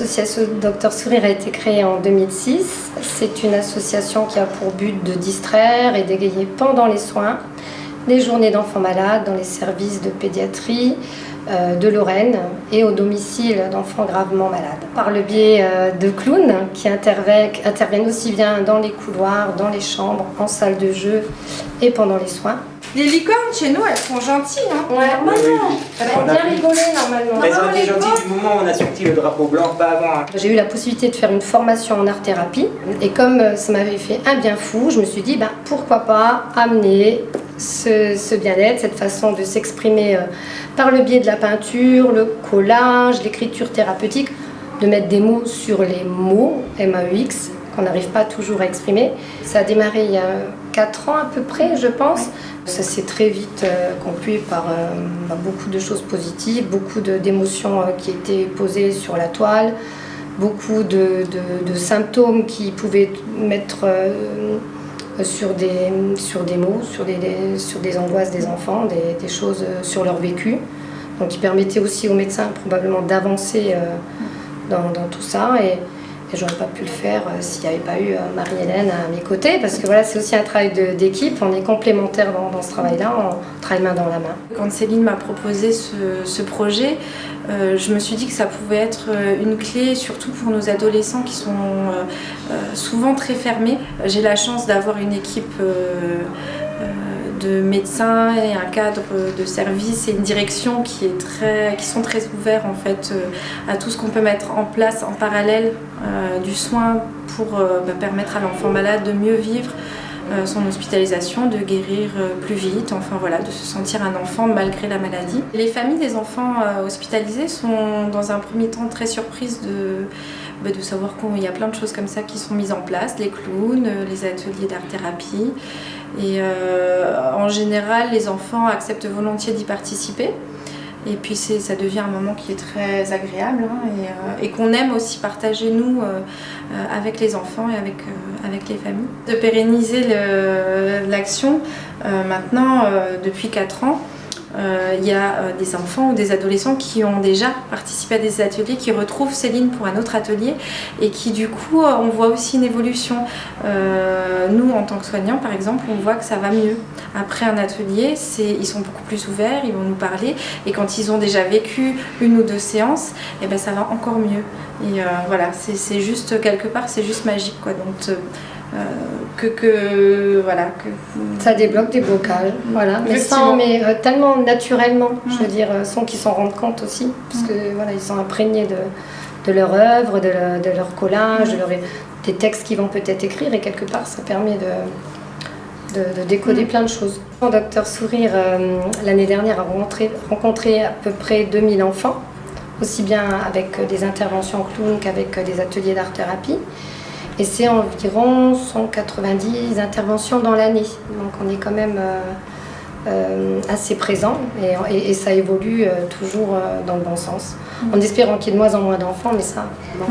L'association Docteur Sourire a été créée en 2006. C'est une association qui a pour but de distraire et d'égayer pendant les soins les journées d'enfants malades dans les services de pédiatrie de Lorraine et au domicile d'enfants gravement malades. Par le biais de clowns qui interviennent aussi bien dans les couloirs, dans les chambres, en salle de jeu et pendant les soins. Les licornes chez nous, elles sont gentilles, hein. Ouais, normalement. Elles vont bien rigoler normalement. Elles ont été gentilles du moment où on a sorti le drapeau blanc, pas avant. Hein. J'ai eu la possibilité de faire une formation en art-thérapie et comme ça m'avait fait un bien fou, je me suis dit pourquoi pas amener ce bien-être, cette façon de s'exprimer par le biais de la peinture, le collage, l'écriture thérapeutique, de mettre des mots sur les mots, MAUX, qu'on n'arrive pas toujours à exprimer. Ça a démarré il y a 4 ans à peu près, je pense. Ça s'est très vite conclu par beaucoup de choses positives, beaucoup d'émotions qui étaient posées sur la toile, beaucoup de symptômes qui pouvaient mettre sur des mots, sur des angoisses des enfants, des choses sur leur vécu. Donc qui permettaient aussi aux médecins probablement d'avancer dans tout ça. Et j'aurais pas pu le faire s'il n'y avait pas eu Marie-Hélène à mes côtés, parce que voilà, c'est aussi un travail d'équipe, on est complémentaires dans ce travail-là, on travaille main dans la main. Quand Céline m'a proposé ce projet, je me suis dit que ça pouvait être une clé, surtout pour nos adolescents qui sont souvent très fermés. J'ai la chance d'avoir une équipe de médecins et un cadre de service et une direction qui sont très ouverts en fait à tout ce qu'on peut mettre en place en parallèle du soin pour permettre à l'enfant malade de mieux vivre son hospitalisation, de guérir plus vite, enfin voilà, de se sentir un enfant malgré la maladie. Les familles des enfants hospitalisés sont dans un premier temps très surprises de savoir qu'il y a plein de choses comme ça qui sont mises en place, les clowns, les ateliers d'art-thérapie. Et en général, les enfants acceptent volontiers d'y participer. Et puis ça devient un moment qui est très agréable et qu'on aime aussi partager nous avec les enfants et avec les familles. De pérenniser l'action, maintenant depuis 4 ans, il y a des enfants ou des adolescents qui ont déjà participé à des ateliers, qui retrouvent Céline pour un autre atelier et qui du coup on voit aussi une évolution. Nous en tant que soignants par exemple, on voit que ça va mieux. Après un atelier, ils sont beaucoup plus ouverts, ils vont nous parler et quand ils ont déjà vécu 1 ou 2 séances, et ben ça va encore mieux. Et voilà, c'est juste quelque part, c'est juste magique quoi. Donc ça débloque des blocages, voilà, mais tellement naturellement, je veux dire, sans qu'ils s'en rendent compte aussi, parce que voilà, ils sont imprégnés de leur œuvre, de leur collage, des textes qu'ils vont peut-être écrire, et quelque part ça permet de décoder plein de choses. Docteur Sourire, l'année dernière, a rencontré à peu près 2000 enfants, aussi bien avec des interventions clown qu'avec des ateliers d'art-thérapie. Et c'est environ 190 interventions dans l'année. Donc on est quand même assez présent et ça évolue toujours dans le bon sens. En espérant qu'il y ait de moins en moins d'enfants, mais ça, bon.